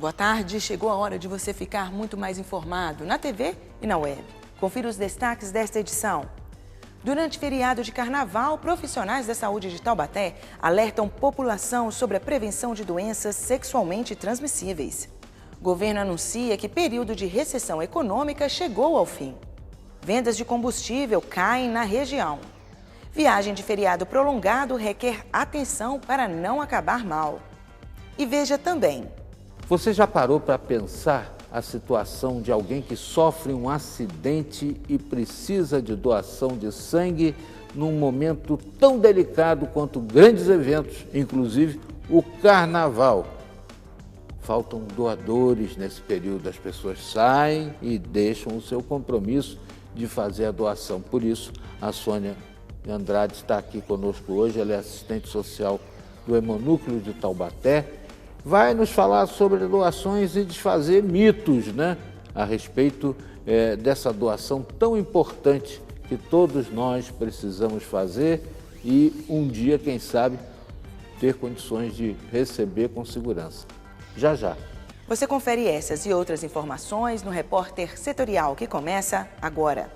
Boa tarde, chegou a hora de você ficar muito mais informado na TV e na web. Confira os destaques desta edição. Durante feriado de carnaval, profissionais da saúde de Taubaté alertam população sobre a prevenção de doenças sexualmente transmissíveis. Governo anuncia que período de recessão econômica chegou ao fim. Vendas de combustível caem na região. Viagem de feriado prolongado requer atenção para não acabar mal. E veja também. Você já parou para pensar a situação de alguém que sofre um acidente e precisa de doação de sangue num momento tão delicado quanto grandes eventos, inclusive o carnaval? Faltam doadores nesse período, as pessoas saem e deixam o seu compromisso de fazer a doação. Por isso, a Sônia Andrade está aqui conosco hoje, ela é assistente social do Hemonúcleo de Taubaté, vai nos falar sobre doações e desfazer mitos, a respeito dessa doação tão importante que todos nós precisamos fazer e um dia, quem sabe, ter condições de receber com segurança. Já, já. Você confere essas e outras informações no Repórter Setorial, que começa agora.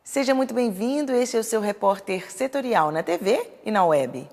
Seja muito bem-vindo, este é o seu Repórter Setorial na TV e na web.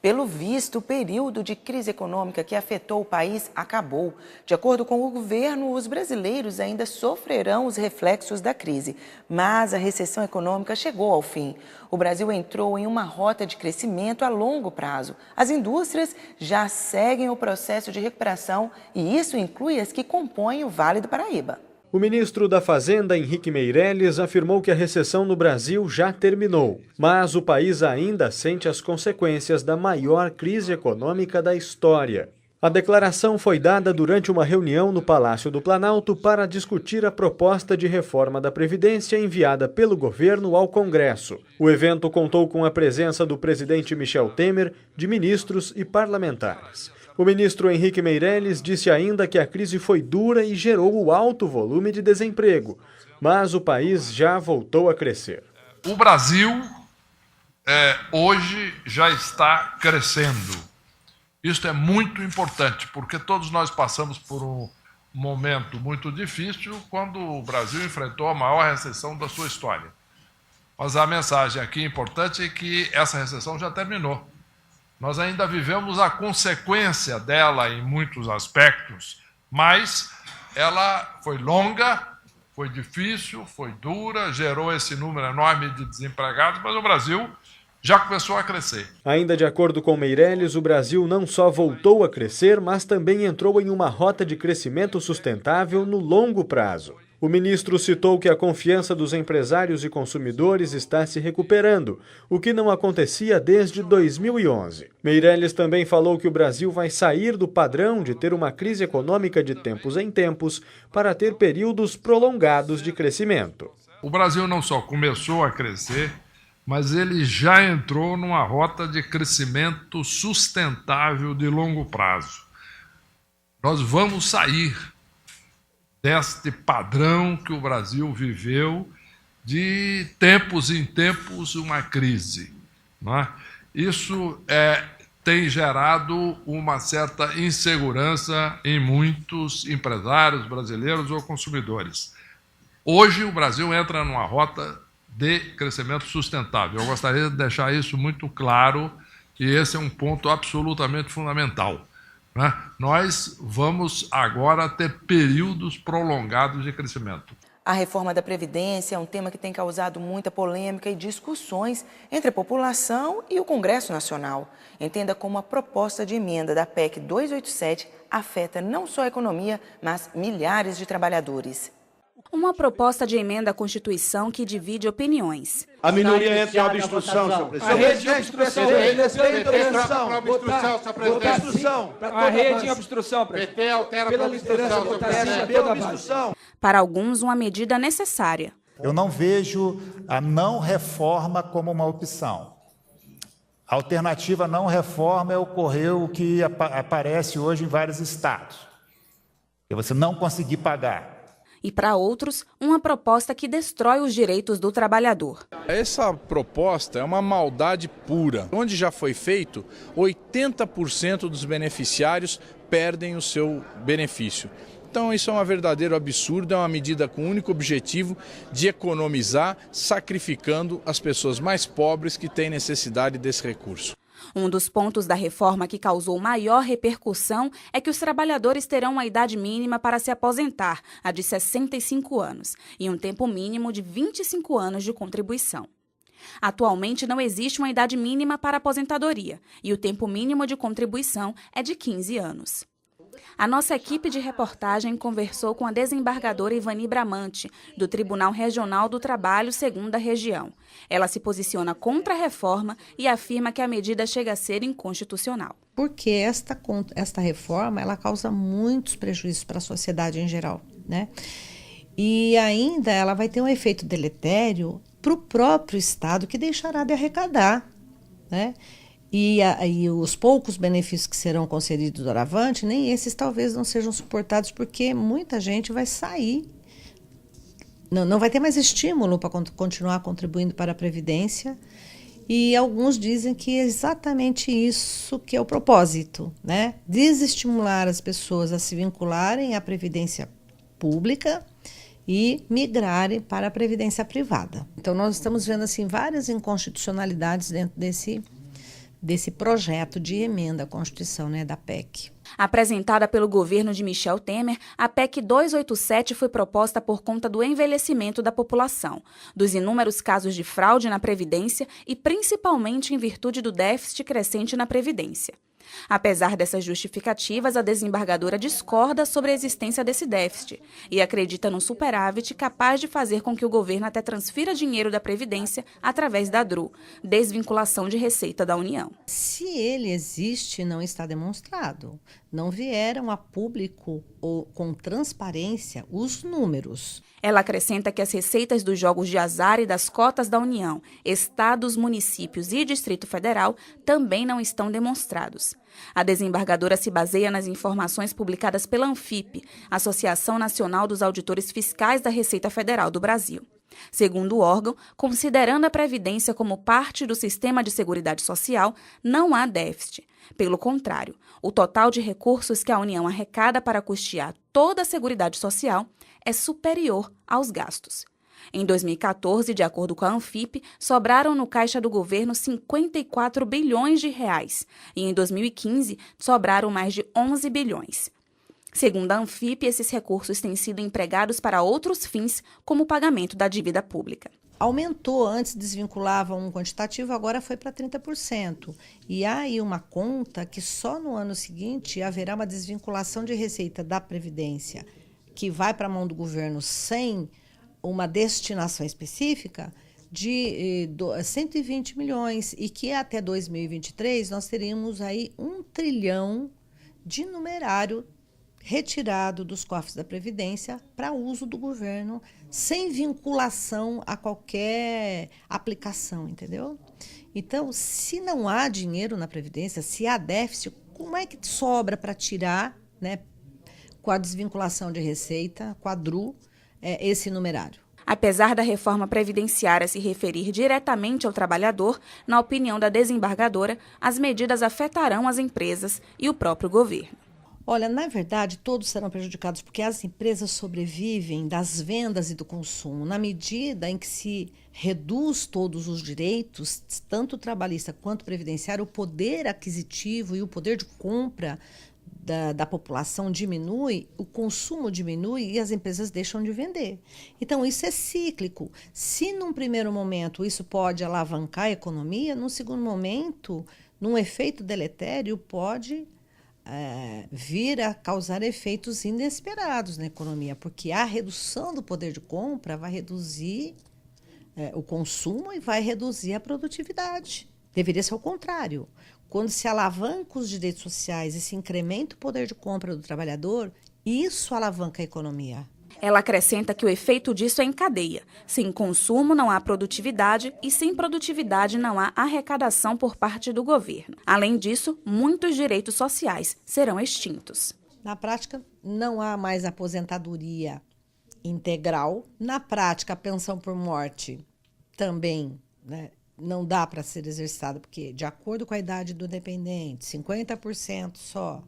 Pelo visto, o período de crise econômica que afetou o país acabou. De acordo com o governo, os brasileiros ainda sofrerão os reflexos da crise, mas a recessão econômica chegou ao fim. O Brasil entrou em uma rota de crescimento a longo prazo. As indústrias já seguem o processo de recuperação e isso inclui as que compõem o Vale do Paraíba. O ministro da Fazenda, Henrique Meirelles, afirmou que a recessão no Brasil já terminou, mas o país ainda sente as consequências da maior crise econômica da história. A declaração foi dada durante uma reunião no Palácio do Planalto para discutir a proposta de reforma da Previdência enviada pelo governo ao Congresso. O evento contou com a presença do presidente Michel Temer, de ministros e parlamentares. O ministro Henrique Meirelles disse ainda que a crise foi dura e gerou o alto volume de desemprego, mas o país já voltou a crescer. O Brasil hoje já está crescendo. Isso é muito importante, porque todos nós passamos por um momento muito difícil quando o Brasil enfrentou a maior recessão da sua história. Mas a mensagem aqui importante é que essa recessão já terminou. Nós ainda vivemos a consequência dela em muitos aspectos, mas ela foi longa, foi difícil, foi dura, gerou esse número enorme de desempregados, mas o Brasil já começou a crescer. Ainda de acordo com Meirelles, o Brasil não só voltou a crescer, mas também entrou em uma rota de crescimento sustentável no longo prazo. O ministro citou que a confiança dos empresários e consumidores está se recuperando, o que não acontecia desde 2011. Meirelles também falou que o Brasil vai sair do padrão de ter uma crise econômica de tempos em tempos para ter períodos prolongados de crescimento. O Brasil não só começou a crescer, mas ele já entrou numa rota de crescimento sustentável de longo prazo. Nós vamos sair deste padrão que o Brasil viveu de tempos em tempos uma crise. Não é? Isso tem gerado uma certa insegurança em muitos empresários brasileiros ou consumidores. Hoje o Brasil entra numa rota de crescimento sustentável. Eu gostaria de deixar isso muito claro, e esse é um ponto absolutamente fundamental. Nós vamos agora ter períodos prolongados de crescimento. A reforma da Previdência é um tema que tem causado muita polêmica e discussões entre a população e o Congresso Nacional. Entenda como a proposta de emenda da PEC 287 afeta não só a economia, mas milhares de trabalhadores. Uma proposta de emenda à Constituição que divide opiniões. A minoria entra em obstrução, senhor presidente. A rede de obstrução, obstrução. A rede em obstrução, presidente. PT altera pela obstrução. Para alguns, uma medida necessária. Eu não vejo a não reforma como uma opção. A alternativa não reforma ocorreu o que aparece hoje em vários estados. E você não conseguir pagar. E para outros, uma proposta que destrói os direitos do trabalhador. Essa proposta é uma maldade pura. Onde já foi feito, 80% dos beneficiários perdem o seu benefício. Então isso é um verdadeiro absurdo, é uma medida com o único objetivo de economizar, sacrificando as pessoas mais pobres que têm necessidade desse recurso. Um dos pontos da reforma que causou maior repercussão é que os trabalhadores terão uma idade mínima para se aposentar, a de 65 anos, e um tempo mínimo de 25 anos de contribuição. Atualmente não existe uma idade mínima para aposentadoria, e o tempo mínimo de contribuição é de 15 anos. A nossa equipe de reportagem conversou com a desembargadora Ivani Bramante, do Tribunal Regional do Trabalho, 2ª Região. Ela se posiciona contra a reforma e afirma que a medida chega a ser inconstitucional. Porque esta reforma ela causa muitos prejuízos para a sociedade em geral, né? E ainda ela vai ter um efeito deletério para o próprio Estado, que deixará de arrecadar, né? E os poucos benefícios que serão concedidos doravante, nem esses talvez não sejam suportados, porque muita gente vai sair. Não vai ter mais estímulo para continuar contribuindo para a Previdência. E alguns dizem que é exatamente isso que é o propósito, né? Desestimular as pessoas a se vincularem à Previdência Pública e migrarem para a Previdência Privada. Então, nós estamos vendo assim, várias inconstitucionalidades dentro desse projeto de emenda à Constituição, né, da PEC. Apresentada pelo governo de Michel Temer, a PEC 287 foi proposta por conta do envelhecimento da população, dos inúmeros casos de fraude na Previdência e principalmente em virtude do déficit crescente na Previdência. Apesar dessas justificativas, a desembargadora discorda sobre a existência desse déficit e acredita num superávit capaz de fazer com que o governo até transfira dinheiro da Previdência através da DRU, desvinculação de receita da União. Se ele existe, não está demonstrado. Não vieram a público ou com transparência os números. Ela acrescenta que as receitas dos jogos de azar e das cotas da União, estados, municípios e Distrito Federal também não estão demonstrados. A desembargadora se baseia nas informações publicadas pela ANFIP, Associação Nacional dos Auditores Fiscais da Receita Federal do Brasil. Segundo o órgão, considerando a Previdência como parte do sistema de seguridade social, não há déficit. Pelo contrário, o total de recursos que a União arrecada para custear toda a Seguridade Social é superior aos gastos. Em 2014, de acordo com a ANFIP, sobraram no caixa do governo 54 bilhões de reais e em 2015 sobraram mais de 11 bilhões. Segundo a ANFIP, esses recursos têm sido empregados para outros fins, como o pagamento da dívida pública. Aumentou, antes desvinculava um quantitativo, agora foi para 30%. E há aí uma conta que só no ano seguinte haverá uma desvinculação de receita da Previdência, que vai para a mão do governo sem uma destinação específica, de 120 milhões. E que até 2023 nós teríamos aí 1 trilhão de numerário retirado dos cofres da Previdência para uso do governo, sem vinculação a qualquer aplicação, entendeu? Então, se não há dinheiro na Previdência, se há déficit, como é que sobra para tirar, né, com a desvinculação de receita, com a DRU, esse numerário? Apesar da reforma previdenciária se referir diretamente ao trabalhador, na opinião da desembargadora, as medidas afetarão as empresas e o próprio governo. Olha, na verdade, todos serão prejudicados porque as empresas sobrevivem das vendas e do consumo. Na medida em que se reduz todos os direitos, tanto trabalhista quanto previdenciário, o poder aquisitivo e o poder de compra da população diminui, o consumo diminui e as empresas deixam de vender. Então, isso é cíclico. Se num primeiro momento isso pode alavancar a economia, num segundo momento, num efeito deletério, pode vir a causar efeitos inesperados na economia, porque a redução do poder de compra vai reduzir o consumo e vai reduzir a produtividade. Deveria ser o contrário. Quando se alavanca os direitos sociais e se incrementa o poder de compra do trabalhador, isso alavanca a economia. Ela acrescenta que o efeito disso é em cadeia. Sem consumo não há produtividade e sem produtividade não há arrecadação por parte do governo. Além disso, muitos direitos sociais serão extintos. Na prática, não há mais aposentadoria integral. Na prática, a pensão por morte também, né, não dá para ser exercitada, porque de acordo com a idade do dependente, 50% só.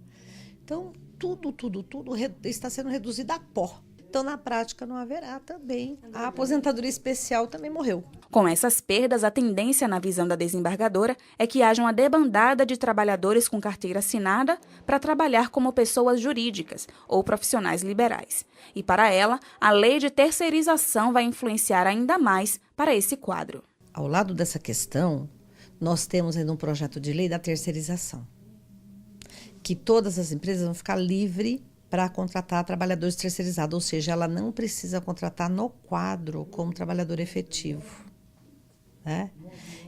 Então, tudo está sendo reduzido a pó. Então, na prática, não haverá também. A aposentadoria especial também morreu. Com essas perdas, a tendência na visão da desembargadora é que haja uma debandada de trabalhadores com carteira assinada para trabalhar como pessoas jurídicas ou profissionais liberais. E para ela, a lei de terceirização vai influenciar ainda mais para esse quadro. Ao lado dessa questão, nós temos ainda um projeto de lei da terceirização, que todas as empresas vão ficar livres para contratar trabalhadores terceirizados, ou seja, ela não precisa contratar no quadro como trabalhador efetivo, né?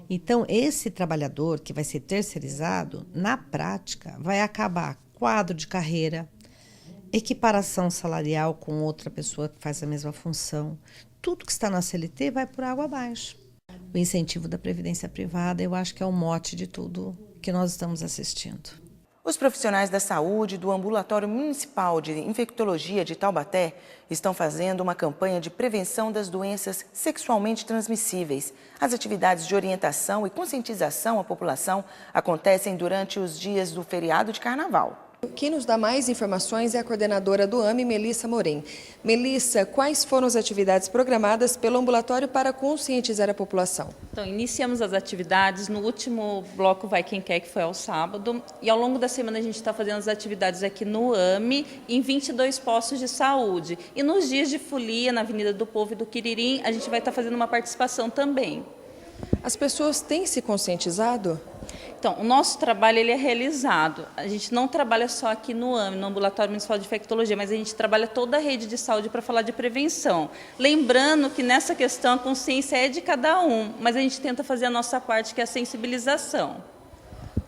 Então, esse trabalhador que vai ser terceirizado, na prática, vai acabar quadro de carreira, equiparação salarial com outra pessoa que faz a mesma função. Tudo que está na CLT vai por água abaixo. O incentivo da previdência privada, eu acho que é o mote de tudo que nós estamos assistindo. Os profissionais da saúde do Ambulatório Municipal de Infectologia de Taubaté estão fazendo uma campanha de prevenção das doenças sexualmente transmissíveis. As atividades de orientação e conscientização à população acontecem durante os dias do feriado de Carnaval. Quem nos dá mais informações é a coordenadora do AME, Melissa Morim. Melissa, quais foram as atividades programadas pelo ambulatório para conscientizar a população? Então, iniciamos as atividades, no último bloco Vai Quem Quer, que foi ao sábado, e ao longo da semana a gente está fazendo as atividades aqui no AME, em 22 postos de saúde. E nos dias de folia, na Avenida do Povo e do Quiririm, a gente vai estar fazendo uma participação também. As pessoas têm se conscientizado? Então, o nosso trabalho ele é realizado. A gente não trabalha só aqui no AME, no Ambulatório Municipal de Infectologia, mas a gente trabalha toda a rede de saúde para falar de prevenção. Lembrando que nessa questão a consciência é de cada um, mas a gente tenta fazer a nossa parte, que é a sensibilização.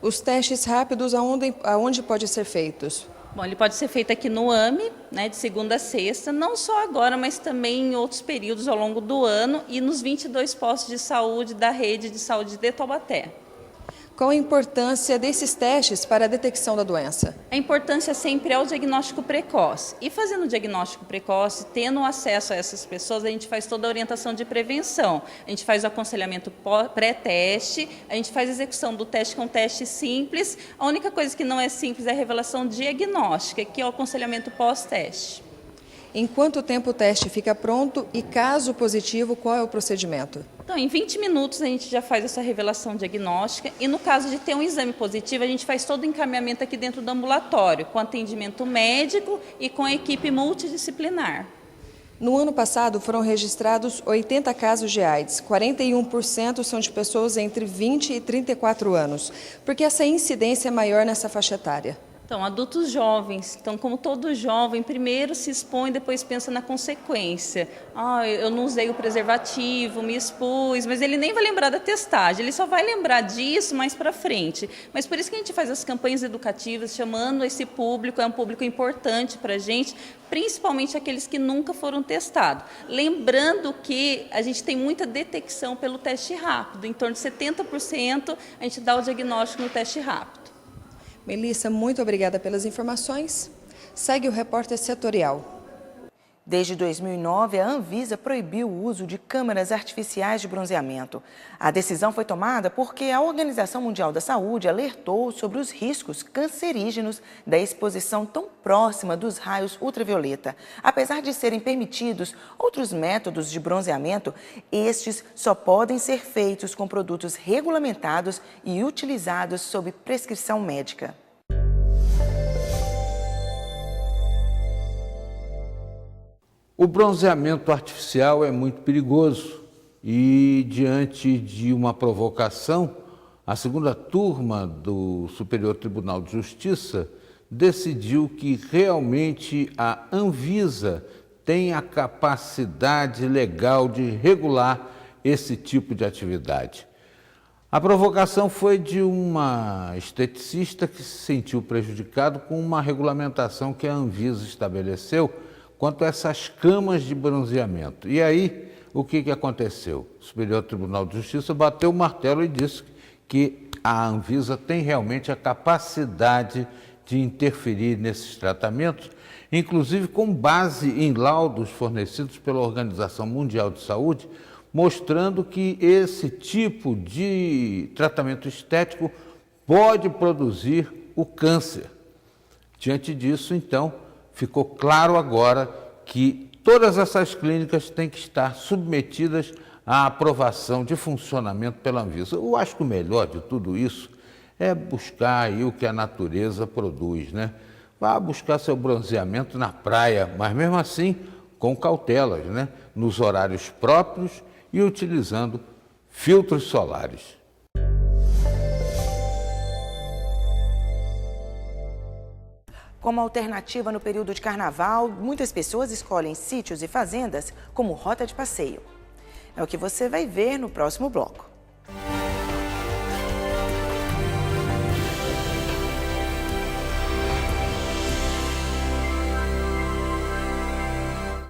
Os testes rápidos, aonde podem ser feitos? Bom, ele pode ser feito aqui no AME, né, de segunda a sexta, não só agora, mas também em outros períodos ao longo do ano e nos 22 postos de saúde da rede de saúde de Taubaté. Qual a importância desses testes para a detecção da doença? A importância sempre é o diagnóstico precoce. E fazendo o diagnóstico precoce, tendo acesso a essas pessoas, a gente faz toda a orientação de prevenção. A gente faz o aconselhamento pré-teste, a gente faz a execução do teste, que é um teste simples. A única coisa que não é simples é a revelação diagnóstica, que é o aconselhamento pós-teste. Em quanto tempo o teste fica pronto e, caso positivo, qual é o procedimento? Então, em 20 minutos a gente já faz essa revelação diagnóstica e, no caso de ter um exame positivo, a gente faz todo o encaminhamento aqui dentro do ambulatório, com atendimento médico e com a equipe multidisciplinar. No ano passado foram registrados 80 casos de AIDS, 41% são de pessoas entre 20 e 34 anos. Por que essa incidência é maior nessa faixa etária? Então, adultos jovens. Então, como todo jovem, primeiro se expõe, depois pensa na consequência. Eu não usei o preservativo, me expus, mas ele nem vai lembrar da testagem, ele só vai lembrar disso mais para frente. Mas por isso que a gente faz as campanhas educativas, chamando esse público, é um público importante para a gente, principalmente aqueles que nunca foram testados. Lembrando que a gente tem muita detecção pelo teste rápido, em torno de 70% a gente dá o diagnóstico no teste rápido. Melissa, muito obrigada pelas informações. Segue o repórter setorial. Desde 2009, a Anvisa proibiu o uso de câmeras artificiais de bronzeamento. A decisão foi tomada porque a Organização Mundial da Saúde alertou sobre os riscos cancerígenos da exposição tão próxima dos raios ultravioleta. Apesar de serem permitidos outros métodos de bronzeamento, estes só podem ser feitos com produtos regulamentados e utilizados sob prescrição médica. O bronzeamento artificial é muito perigoso e, diante de uma provocação, a segunda turma do Superior Tribunal de Justiça decidiu que realmente a Anvisa tem a capacidade legal de regular esse tipo de atividade. A provocação foi de uma esteticista que se sentiu prejudicado com uma regulamentação que a Anvisa estabeleceu quanto a essas camas de bronzeamento. E aí, o que aconteceu? O Superior Tribunal de Justiça bateu o martelo e disse que a Anvisa tem realmente a capacidade de interferir nesses tratamentos inclusive com base em laudos fornecidos pela Organização Mundial de Saúde, mostrando que esse tipo de tratamento estético pode produzir o câncer. Diante disso, então, ficou claro agora que todas essas clínicas têm que estar submetidas à aprovação de funcionamento pela Anvisa. Eu acho que o melhor de tudo isso é buscar aí o que a natureza produz, né? Vá buscar seu bronzeamento na praia, mas mesmo assim com cautelas, né? Nos horários próprios e utilizando filtros solares. Como alternativa no período de carnaval, muitas pessoas escolhem sítios e fazendas como rota de passeio. É o que você vai ver no próximo bloco.